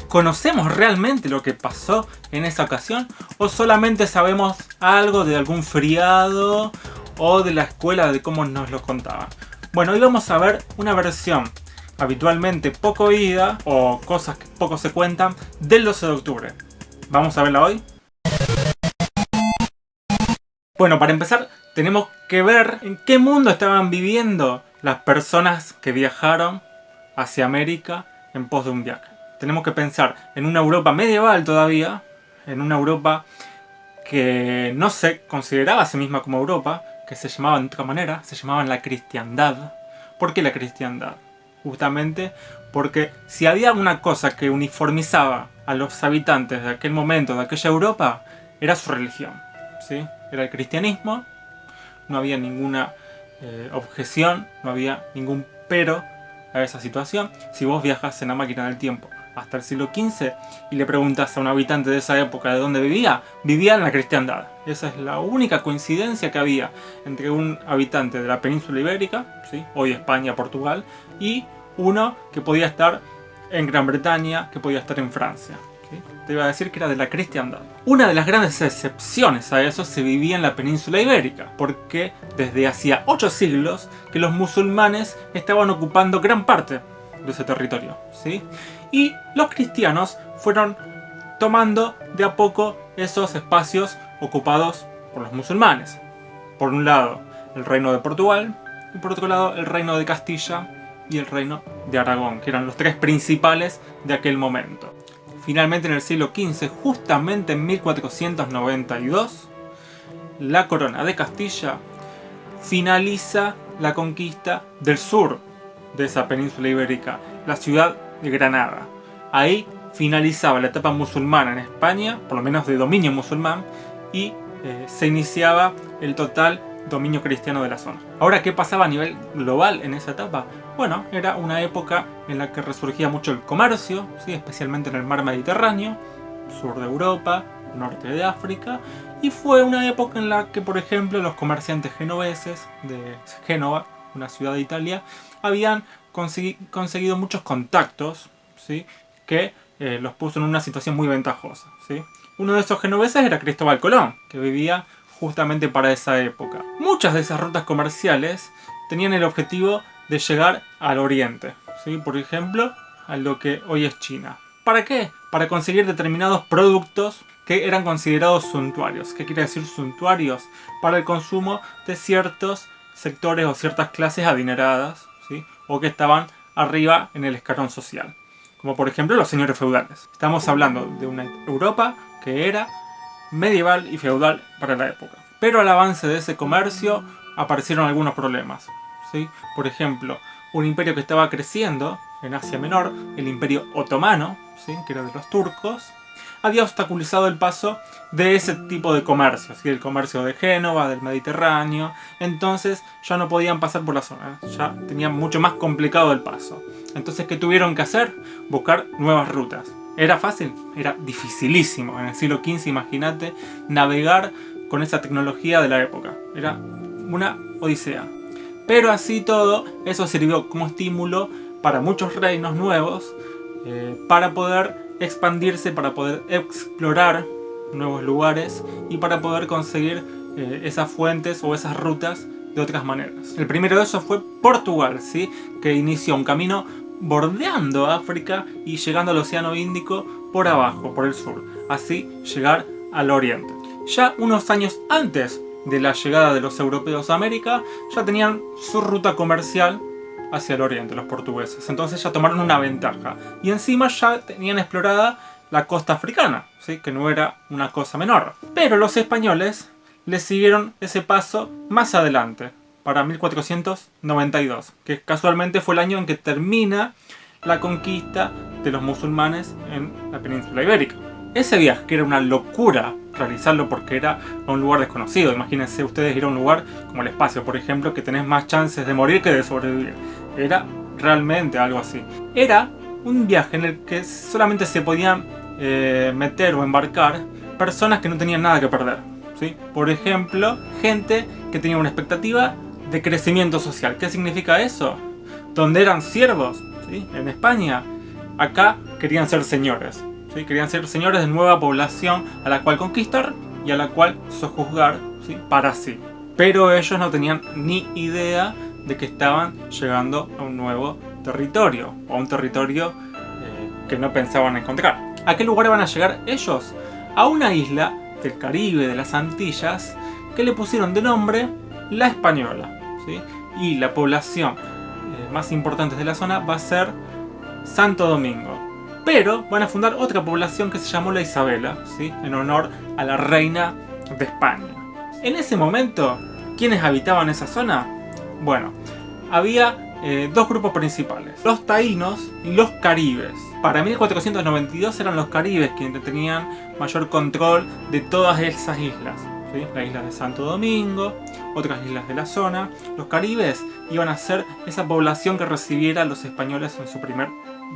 ¿Conocemos realmente lo que pasó en esa ocasión? ¿O solamente sabemos algo de algún feriado o de la escuela de cómo nos lo contaban? Bueno, hoy vamos a ver una versión habitualmente poco oída o cosas que poco se cuentan del 12 de octubre. ¿Vamos a verla hoy? Bueno, para empezar tenemos que ver en qué mundo estaban viviendo las personas que viajaron hacia América en pos de un viaje. Tenemos que pensar en una Europa medieval todavía, en una Europa que no se consideraba a sí misma como Europa, que se llamaba de otra manera, se llamaban la cristiandad. ¿Por qué la cristiandad? Justamente porque si había una cosa que uniformizaba a los habitantes de aquel momento, de aquella Europa, era su religión, ¿sí? Era el cristianismo, no había ninguna objeción, no había ningún pero a esa situación. Si vos viajas en la máquina del tiempo hasta el siglo XV y le preguntas a un habitante de esa época de dónde vivía, vivía en la cristiandad. Esa es la única coincidencia que había entre un habitante de la península ibérica, ¿sí? Hoy España, Portugal, y uno que podía estar en Gran Bretaña, que podía estar en Francia. ¿Sí? Te iba a decir que era de la cristiandad. Una de las grandes excepciones a eso se vivía en la península ibérica, porque desde hacía 8 siglos que los musulmanes estaban ocupando gran parte de ese territorio, ¿sí? Y los cristianos fueron tomando de a poco esos espacios ocupados por los musulmanes. Por un lado, el reino de Portugal, y por otro lado, el reino de Castilla y el reino de Aragón, que eran los tres principales de aquel momento. Finalmente, en el siglo XV, justamente en 1492, la corona de Castilla finaliza la conquista del sur de esa península ibérica, la ciudad de Granada. Ahí finalizaba la etapa musulmana en España, por lo menos de dominio musulmán, y se iniciaba el total dominio cristiano de la zona. Ahora, ¿qué pasaba a nivel global en esa etapa? Bueno, era una época en la que resurgía mucho el comercio, ¿sí? Especialmente en el mar Mediterráneo, sur de Europa, norte de África, y fue una época en la que, por ejemplo, los comerciantes genoveses de Génova, una ciudad de Italia, habían conseguido muchos contactos, ¿sí? Que los puso en una situación muy ventajosa, ¿sí? Uno de esos genoveses era Cristóbal Colón, que vivía justamente para esa época. Muchas de esas rutas comerciales tenían el objetivo de llegar al oriente, ¿sí? Por ejemplo, a lo que hoy es China. ¿Para qué? Para conseguir determinados productos que eran considerados suntuarios. ¿Qué quiere decir suntuarios? Para el consumo de ciertos sectores o ciertas clases adineradas, ¿sí? O que estaban arriba en el escalón social, como por ejemplo los señores feudales. Estamos hablando de una Europa que era medieval y feudal para la época. Pero al avance de ese comercio aparecieron algunos problemas, ¿sí? Por ejemplo, un imperio que estaba creciendo en Asia Menor, el Imperio Otomano, ¿sí? Que era de los turcos, había obstaculizado el paso de ese tipo de comercio, ¿sí? El comercio de Génova, del Mediterráneo. Entonces ya no podían pasar por la zona, ya tenían mucho más complicado el paso. Entonces, ¿qué tuvieron que hacer? Buscar nuevas rutas. ¿Era fácil? Era dificilísimo. En el siglo XV, imagínate, navegar con esa tecnología de la época. Era una odisea. Pero así todo, eso sirvió como estímulo para muchos reinos nuevos, para poder expandirse, para poder explorar nuevos lugares y para poder conseguir esas fuentes o esas rutas de otras maneras. El primero de esos fue Portugal, ¿sí? Que inició un camino bordeando África y llegando al Océano Índico por abajo, por el sur, así llegar al oriente. Ya unos años antes de la llegada de los europeos a América, ya tenían su ruta comercial hacia el oriente, los portugueses. Entonces ya tomaron una ventaja. Y encima ya tenían explorada la costa africana, ¿sí? Que no era una cosa menor. Pero los españoles les siguieron ese paso más adelante, para 1492, que casualmente fue el año en que termina la conquista de los musulmanes en la península ibérica. Ese viaje, que era una locura realizarlo porque era a un lugar desconocido. Imagínense ustedes ir a un lugar como el espacio, por ejemplo, que tenés más chances de morir que de sobrevivir. Era realmente algo así. Era un viaje en el que solamente se podían meter o embarcar personas que no tenían nada que perder, ¿sí? Por ejemplo, gente que tenía una expectativa de crecimiento social. ¿Qué significa eso? Donde eran siervos, ¿sí? En España, acá querían ser señores, ¿sí? Querían ser señores de nueva población a la cual conquistar y a la cual sojuzgar, ¿sí? Para sí. Pero ellos no tenían ni idea de que estaban llegando a un nuevo territorio, o a un territorio que no pensaban encontrar. ¿A qué lugar van a llegar ellos? A una isla del Caribe, de las Antillas, que le pusieron de nombre La Española, ¿sí? Y la población más importante de la zona va a ser Santo Domingo. Pero van a fundar otra población que se llamó La Isabela, ¿sí? En honor a la reina de España. En ese momento, ¿quiénes habitaban esa zona? Bueno, había dos grupos principales, los taínos y los caribes. Para 1492 eran los caribes quienes tenían mayor control de todas esas islas, ¿sí? La isla de Santo Domingo, otras islas de la zona. Los caribes iban a ser esa población que recibiera a los españoles en su primer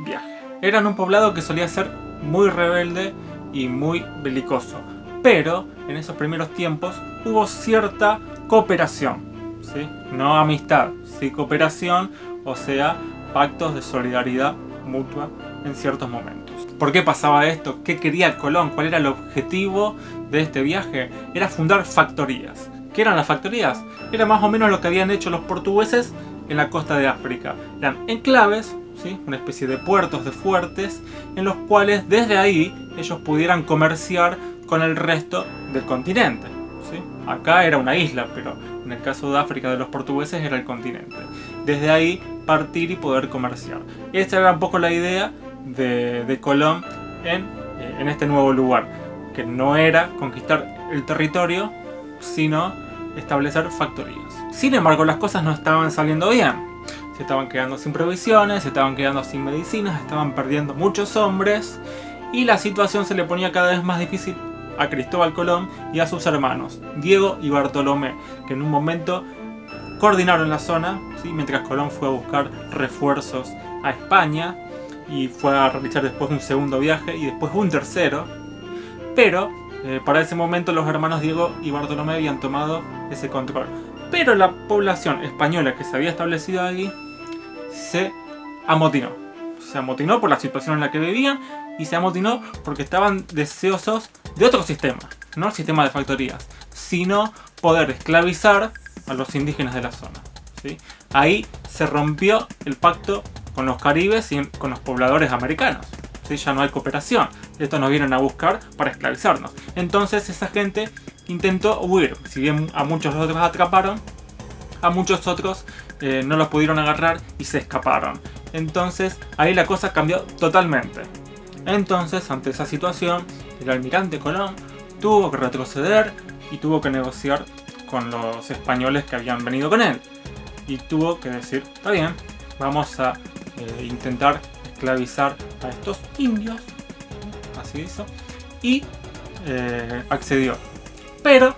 viaje. Eran un poblado que solía ser muy rebelde y muy belicoso, pero en esos primeros tiempos hubo cierta cooperación, ¿sí? No amistad, sí cooperación, o sea, pactos de solidaridad mutua en ciertos momentos. ¿Por qué pasaba esto? ¿Qué quería Colón? ¿Cuál era el objetivo de este viaje? Era fundar factorías. ¿Qué eran las factorías? Era más o menos lo que habían hecho los portugueses en la costa de África. Eran enclaves, ¿sí? Una especie de puertos, de fuertes, en los cuales desde ahí ellos pudieran comerciar con el resto del continente, ¿sí? Acá era una isla, pero en el caso de África de los portugueses era el continente. Desde ahí partir y poder comerciar. Esta era un poco la idea de Colón en este nuevo lugar, que no era conquistar el territorio, sino establecer factorías. Sin embargo, las cosas no estaban saliendo bien. Se estaban quedando sin provisiones, se estaban quedando sin medicinas, estaban perdiendo muchos hombres y la situación se le ponía cada vez más difícil a Cristóbal Colón y a sus hermanos, Diego y Bartolomé, que en un momento coordinaron la zona, ¿sí? Mientras Colón fue a buscar refuerzos a España y fue a realizar después un segundo viaje y después un tercero. Pero para ese momento los hermanos Diego y Bartolomé habían tomado ese control. Pero la población española que se había establecido allí se amotinó. Se amotinó por la situación en la que vivían y se amotinó porque estaban deseosos de otro sistema. No el sistema de factorías, sino poder esclavizar a los indígenas de la zona, ¿sí? Ahí se rompió el pacto con los caribes y con los pobladores americanos, ¿sí? Ya no hay cooperación. Estos nos vienen a buscar para esclavizarnos. Entonces esa gente intentó huir. Si bien a muchos otros atraparon, a muchos otros no los pudieron agarrar y se escaparon. Entonces ahí la cosa cambió totalmente. Entonces, ante esa situación, el almirante Colón tuvo que retroceder y tuvo que negociar con los españoles que habían venido con él. Y tuvo que decir, está bien, vamos a intentar esclavizar a estos indios. Así hizo. Y accedió. Pero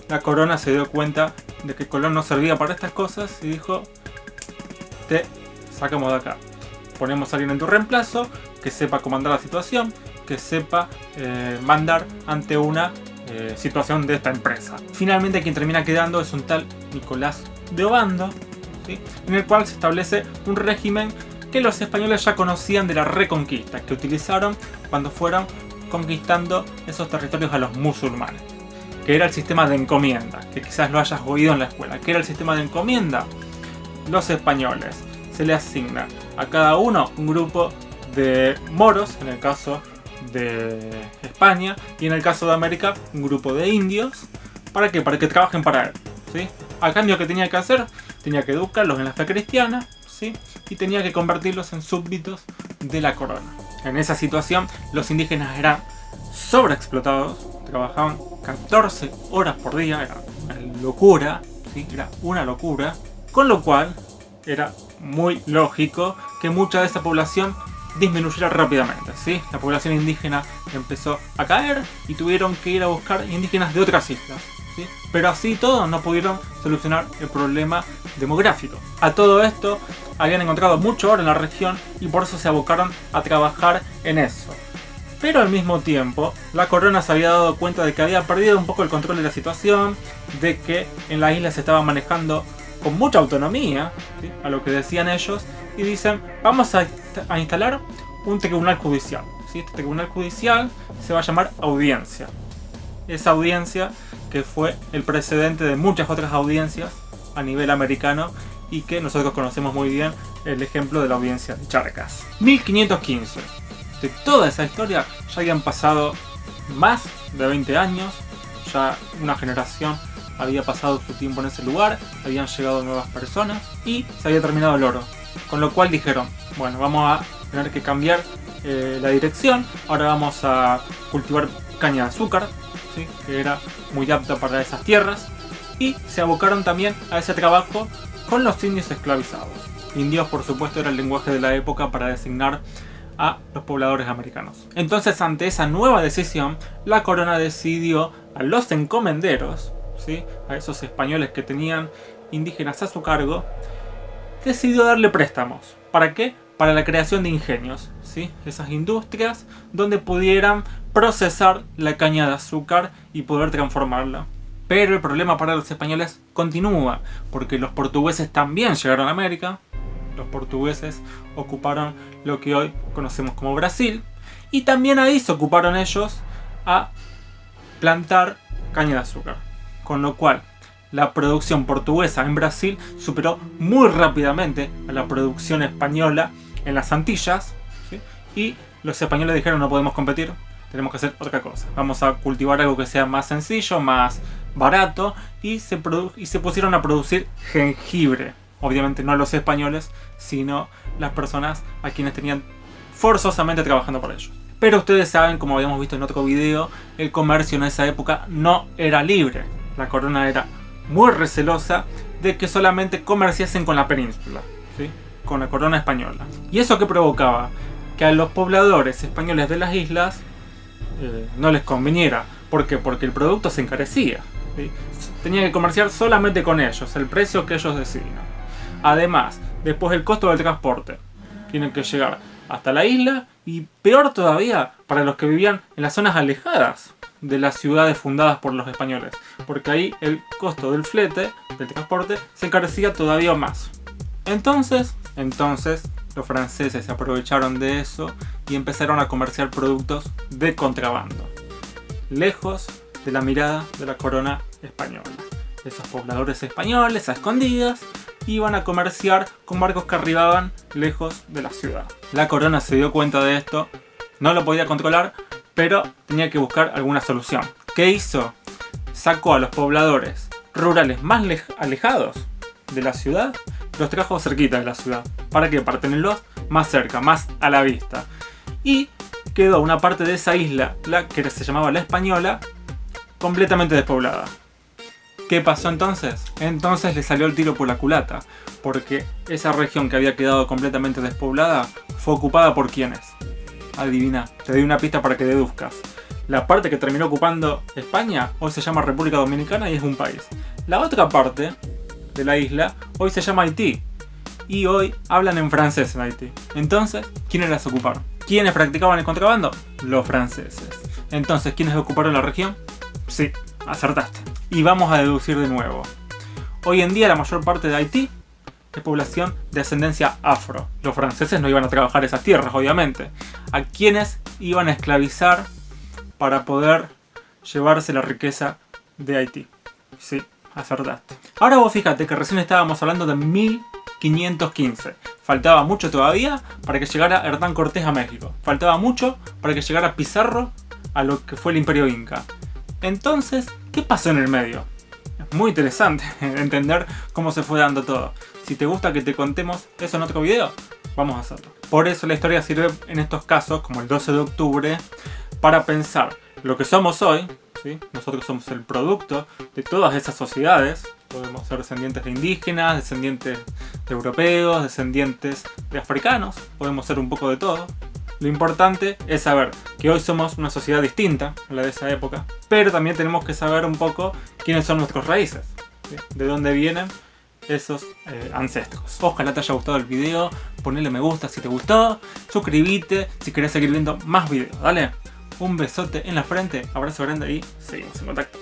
la corona se dio cuenta de que Colón no servía para estas cosas y dijo, te sacamos de acá. Ponemos a alguien en tu reemplazo que sepa comandar la situación, que sepa mandar ante una situación de esta empresa. Finalmente quien termina quedando es un tal Nicolás de Obando, ¿sí? En el cual se establece un régimen que los españoles ya conocían de la Reconquista, que utilizaron cuando fueron conquistando esos territorios a los musulmanes, que era el sistema de encomienda, que quizás lo hayas oído en la escuela. ¿Qué era el sistema de encomienda? Los españoles se le asigna a cada uno un grupo de moros, en el caso de España, y en el caso de América un grupo de indios. ¿Para qué? Para que trabajen para él, ¿sí? A cambio, ¿qué tenía que hacer? Tenía que educarlos en la fe cristiana, ¿sí? Y tenía que convertirlos en súbditos de la corona. En esa situación los indígenas eran sobreexplotados, trabajaban 14 horas por día, era una locura, ¿sí? Era una locura, con lo cual era muy lógico que mucha de esa población disminuyera rápidamente, ¿sí? La población indígena empezó a caer y tuvieron que ir a buscar indígenas de otras islas, ¿sí? Pero así todo no pudieron solucionar el problema demográfico. A todo esto habían encontrado mucho oro en la región y por eso se abocaron a trabajar en eso. Pero al mismo tiempo, la corona se había dado cuenta de que había perdido un poco el control de la situación, de que en la isla se estaba manejando con mucha autonomía, ¿sí? A lo que decían ellos, y dicen, vamos a instalar un tribunal judicial. ¿Sí? Este tribunal judicial se va a llamar audiencia. Esa audiencia que fue el precedente de muchas otras audiencias a nivel americano y que nosotros conocemos muy bien, el ejemplo de la audiencia de Charcas. 1515. De toda esa historia ya habían pasado más de 20 años, ya una generación había pasado su tiempo en ese lugar, habían llegado nuevas personas y se había terminado el oro. Con lo cual dijeron, bueno, vamos a tener que cambiar la dirección, ahora vamos a cultivar caña de azúcar, ¿sí? Que era muy apta para esas tierras, y se abocaron también a ese trabajo con los indios esclavizados. Indios, por supuesto, era el lenguaje de la época para designar a los pobladores americanos. Entonces, ante esa nueva decisión, la corona decidió a los encomenderos, ¿sí? A esos españoles que tenían indígenas a su cargo, decidió darle préstamos. ¿Para qué? Para la creación de ingenios, ¿sí? Esas industrias donde pudieran procesar la caña de azúcar y poder transformarla. Pero el problema para los españoles continúa, porque los portugueses también llegaron a América. Los portugueses ocuparon lo que hoy conocemos como Brasil, y también ahí se ocuparon ellos a plantar caña de azúcar. Con lo cual, la producción portuguesa en Brasil superó muy rápidamente a la producción española en las Antillas, ¿sí? Y los españoles dijeron, no podemos competir, tenemos que hacer otra cosa. Vamos a cultivar algo que sea más sencillo, más barato, y se pusieron a producir jengibre. Obviamente no los españoles, sino las personas a quienes tenían forzosamente trabajando para ellos. Pero ustedes saben, como habíamos visto en otro video, el comercio en esa época no era libre. La corona era muy recelosa de que solamente comerciasen con la península, ¿sí? Con la corona española. ¿Y eso qué provocaba? Que a los pobladores españoles de las islas no les conveniera. ¿Por qué? Porque el producto se encarecía, ¿sí? Tenía que comerciar solamente con ellos, el precio que ellos designan. Además, después el costo del transporte. Tienen que llegar hasta la isla, y peor todavía para los que vivían en las zonas alejadas de las ciudades fundadas por los españoles, porque ahí el costo del flete, del transporte, se encarecía todavía más. Entonces los franceses se aprovecharon de eso y empezaron a comerciar productos de contrabando, lejos de la mirada de la corona española. Esos pobladores españoles, a escondidas, iban a comerciar con barcos que arribaban lejos de la ciudad. La corona se dio cuenta de esto, no lo podía controlar, pero tenía que buscar alguna solución. ¿Qué hizo? Sacó a los pobladores rurales más alejados de la ciudad, los trajo cerquita de la ciudad. ¿Para qué? Para tenerlos más cerca, más a la vista. Y quedó una parte de esa isla, la que se llamaba La Española, completamente despoblada. ¿Qué pasó entonces? Entonces le salió el tiro por la culata, porque esa región que había quedado completamente despoblada fue ocupada por ¿quiénes? Adivina, te doy una pista para que deduzcas. La parte que terminó ocupando España hoy se llama República Dominicana y es un país. La otra parte de la isla hoy se llama Haití, y hoy hablan en francés en Haití. Entonces, ¿quiénes las ocuparon? ¿Quiénes practicaban el contrabando? Los franceses. Entonces, ¿quiénes ocuparon la región? Sí, acertaste. Y vamos a deducir de nuevo. Hoy en día la mayor parte de Haití es población de ascendencia afro. Los franceses no iban a trabajar esas tierras, obviamente. ¿A quiénes iban a esclavizar para poder llevarse la riqueza de Haití? Sí, acertaste. Ahora vos fíjate que recién estábamos hablando de 1515. Faltaba mucho todavía para que llegara Hernán Cortés a México. Faltaba mucho para que llegara Pizarro a lo que fue el Imperio Inca. Entonces, ¿qué pasó en el medio? Es muy interesante entender cómo se fue dando todo. Si te gusta que te contemos eso en otro video, vamos a hacerlo. Por eso la historia sirve en estos casos, como el 12 de octubre, para pensar lo que somos hoy, ¿sí? Nosotros somos el producto de todas esas sociedades. Podemos ser descendientes de indígenas, descendientes de europeos, descendientes de africanos. Podemos ser un poco de todo. Lo importante es saber que hoy somos una sociedad distinta a la de esa época, pero también tenemos que saber un poco quiénes son nuestros raíces, ¿sí? De dónde vienen esos ancestros. Ojalá te haya gustado el video, ponle me gusta si te gustó, suscríbete si querés seguir viendo más videos, dale. Un besote en la frente, abrazo grande y seguimos en contacto.